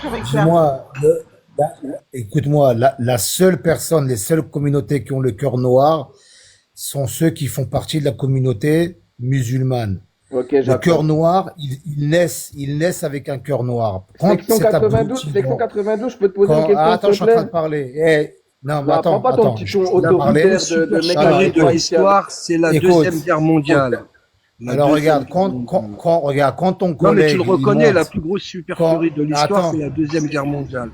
avec ça. dis-moi, écoute-moi, la seule personne, les seules communautés qui ont le cœur noir sont ceux qui font partie de la communauté musulmane. Ok, Le cœur j'accorde. noir, ils naissent avec un cœur noir. Quand Section cet 92, abruti, section 92, je peux te poser une question, attends, s'il je te suis en train plaît? de parler. Non, mais Bah, prends pas ton petit ton je La dois plus parler. autoritaire grosse de mec Alors, supercherie de agressif écoute, ici avec. l'histoire, c'est la écoute. Deuxième Guerre mondiale. La Alors, Deuxième regarde, Guerre mondiale. regarde, quand ton Non, mais tu le collègue, il reconnais, la monte, plus grosse supercherie de l'histoire, c'est attends, la Deuxième Guerre mondiale.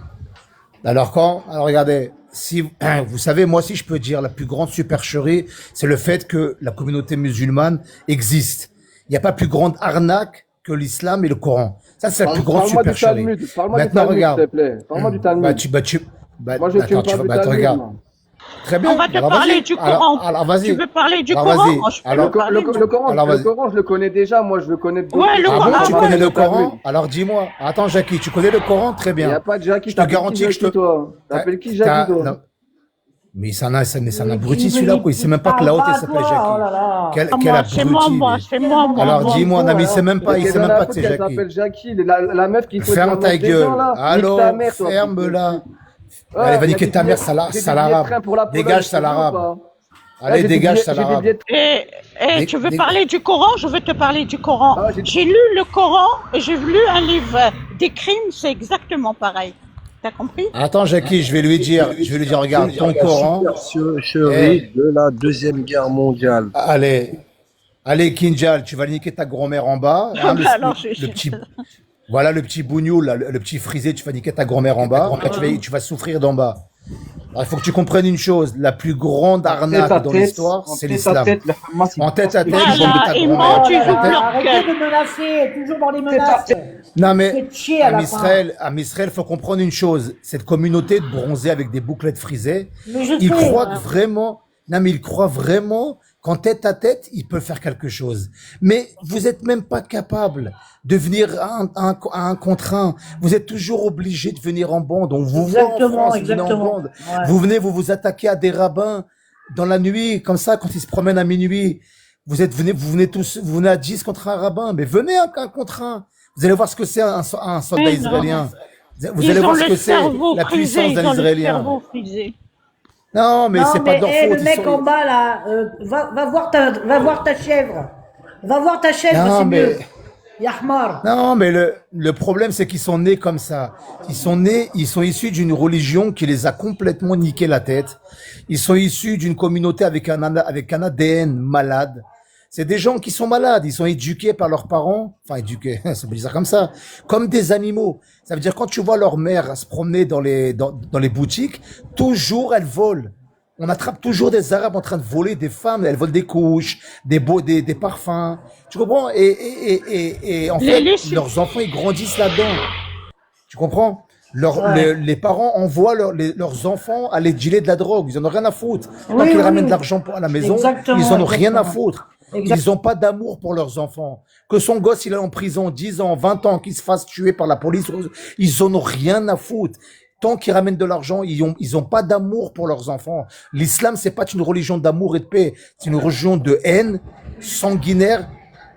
alors regardez, si, vous savez, moi aussi je peux dire la plus grande supercherie, c'est le fait que la communauté musulmane existe. Il n'y a pas plus grande arnaque que l'islam et le Coran. Ça, c'est la plus grande Parle-moi du supercherie. Talmud, parle-moi du Maintenant, Talmud, s'il te regarde. plaît. Parle-moi du Talmud. Moi, je Attends, ne parle du attends, Talmud, regarde. moi. Très On bien. va te Alors parler vas-y. du Coran. Alors Tu vas-y. veux parler du Alors Coran? vas-y. Moi, je peux Alors, te parler du... alors Le vas-y. Coran, je le connais déjà. Moi, je le connais de d'autres Ouais, le trucs. Ah Coran. bon, tu Pas connais avec le le Talmud. Coran? Alors dis-moi. Attends, Jackie, tu connais le Coran? Très Il n'y a bien. pas de Jackie. Je te T'appelles qui garantis que je Jackie, te... toi? T'appelles qui Jackie, toi? Non. Mais c'est un Mais abruti qui me celui-là, dit, quoi. Il sait même pas que parle la haute, pas elle à s'appelle toi, oh Jackie. là là. Quel C'est moi, abruti, moi, lui. c'est moi. Alors Bon, dis-moi, non, mais il sait même pas, Mais il qu'est-ce sait qu'on même a à pas que foutre c'est qu'elle Jackie. s'appelle Jackie? La meuf qui souhaite la Ferme ta mort des gens, gueule. là. Nique Allô, ta mère, toi. ferme-la. Ouais, Allez, va il y a niquer des ta mère, billets, j'ai des sale billets de arabe. train pour la Pologne, Dégage, je te sale dis ou arabe. pas? Là, Allez, j'ai des dégage, billets, sale j'ai des arabe. billets de... Tu veux Dé- parler du Coran? Je veux te parler du Coran. Ah, J'ai lu le Coran et j'ai lu un livre des crimes, c'est exactement pareil. T'as compris? Attends, Jackie, je vais lui dire, regarde, ton La Coran. supercherie de la Deuxième Guerre mondiale. Allez, Kinjal, tu vas niquer ta grand-mère en bas. Hein, Bah alors, le petit, voilà, le petit bougnoul, là, le petit frisé, tu vas niquer ta grand-mère en bas. Là, tu vas souffrir d'en bas. Alors, il faut que tu comprennes une chose. La plus grande arnaque dans l'histoire, c'est l'islam. En tête à tête, ils vont de ta et grand-mère. moi, tu Oh là joues là, leur arrêtez cœur. de menacer, toujours dans les menaces. Non, mais Faites chier à la fin. À Israël, faut comprendre une chose. Cette communauté de bronzés avec des bouclettes frisées, Mais je ils sais, croient hein. vraiment, non, mais ils croient vraiment qu'en tête à tête, ils peuvent faire quelque chose. Mais vous êtes même pas capable de venir à un contre un. Vous êtes toujours obligé de venir en bande. On vous voit en Exactement, France, vous venez en exactement. bande. Ouais. Vous venez, vous attaquez à des rabbins dans la nuit, comme ça, quand ils se promènent à minuit. Vous venez tous, vous venez à 10 contre un rabbin, mais venez un contre un. Vous allez voir ce que c'est un soldat Mais non. israélien. Vous Ils allez ont voir ce le que c'est cerveau la frisé, puissance ils d'un ont le Israélien. cerveau frisé. Non, mais Non, c'est pas mais de leur hé, faute. le mec en bas là, va voir ta chèvre. Va voir ta chèvre, Non, c'est mais, mieux. Yahmar. non, mais le problème, c'est qu'ils sont nés comme ça. Ils sont issus d'une religion qui les a complètement niqué la tête. Ils sont issus d'une communauté avec un ADN malade. C'est des gens qui sont malades. Ils sont éduqués par leurs parents. Enfin, éduqués, ça veut dire ça comme ça. Comme des animaux. Ça veut dire quand tu vois leur mère se promener dans les boutiques, toujours elles volent. On attrape toujours des Arabes en train de voler des femmes. Elles volent des couches, des parfums. Tu comprends? Et en Les fait, lessives. leurs enfants, ils grandissent là-dedans. Tu comprends? Ouais. Les parents envoient leurs enfants aller dealer de la drogue. Ils en ont rien à foutre. Tant Oui, qu'ils oui, ramènent de oui. l'argent à la maison, Exactement, ils en ont rien à exactement. foutre. Exact. Ils n'ont pas d'amour pour leurs enfants. Que son gosse, il est en prison 10 ans, 20 ans, qu'il se fasse tuer par la police, ils en ont rien à foutre. Tant qu'ils ramènent de l'argent, ils ont pas d'amour pour leurs enfants. L'islam, c'est pas une religion d'amour et de paix. C'est une religion de haine, sanguinaire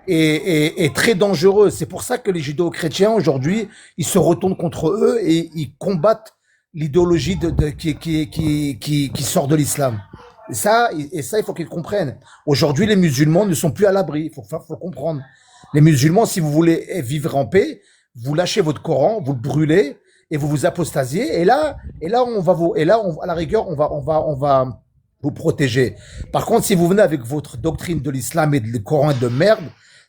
et très dangereuse. C'est pour ça que les judéo-chrétiens, aujourd'hui, ils se retournent contre eux et ils combattent l'idéologie qui sort de l'islam. Et ça, il faut qu'ils comprennent. Aujourd'hui, les musulmans ne sont plus à l'abri. Faut comprendre. Les musulmans, si vous voulez vivre en paix, vous lâchez votre Coran, vous le brûlez et vous vous apostasiez. À la rigueur, on va vous protéger. Par contre, si vous venez avec votre doctrine de l'islam et du Coran de merde,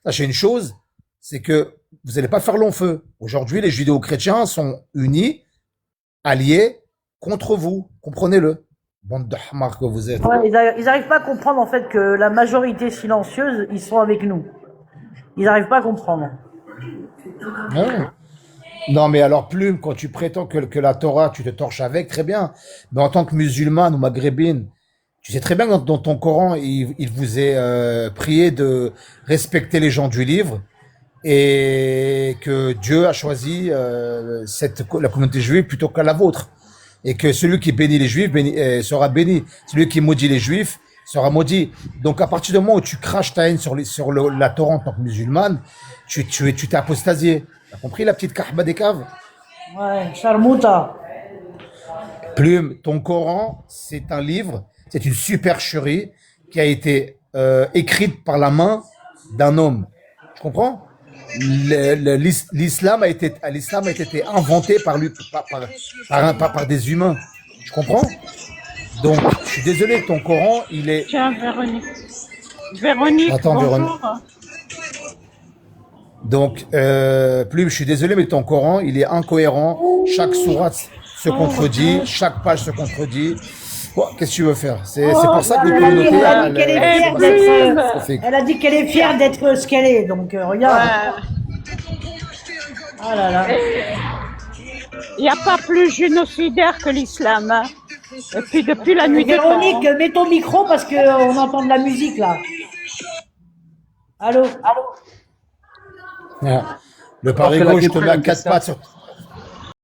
sachez une chose, c'est que vous n'allez pas faire long feu. Aujourd'hui, les judéo-chrétiens sont unis, alliés contre vous. Comprenez-le. Bande de hamars que vous êtes. Ouais, ils arrivent pas à comprendre en fait que la majorité silencieuse, ils sont avec nous. Ils arrivent pas à comprendre. Non. Non, mais alors, Plume, quand tu prétends que la Torah, tu te torches avec, très bien. Mais en tant que musulmane ou maghrébine, tu sais très bien que dans ton Coran, il vous est prié de respecter les gens du livre et que Dieu a choisi la communauté juive plutôt que la vôtre. Et que celui qui bénit les juifs sera béni. Celui qui maudit les juifs sera maudit. Donc à partir du moment où tu craches ta haine sur la Torah en tant que musulmane, tu t'es apostasié. T'as compris la petite kahba des caves? Ouais, Charmouta. Plume, ton Coran, c'est un livre, c'est une supercherie qui a été écrite par la main d'un homme. Tu comprends? L'islam a été inventé par des humains. Tu comprends? Donc, je suis désolé, ton Coran, il est... Tiens, Véronique. Véronique, Attends, bonjour. Donc, Plume, je suis désolé, mais ton Coran, il est incohérent. Chaque sourate se contredit, chaque page se contredit. Bon, qu'est-ce que tu veux faire? C'est pour ça que les communautés... Elle a dit qu'elle est fière d'être ce qu'elle est, donc regarde. Ah là là. Il n'y a pas plus génocidaire que l'islam. Hein. Et puis depuis la nuit des temps. Véronique, mets ton micro parce qu'on entend de la musique là. Allô? Le parigo, je te mets à quatre pattes sur...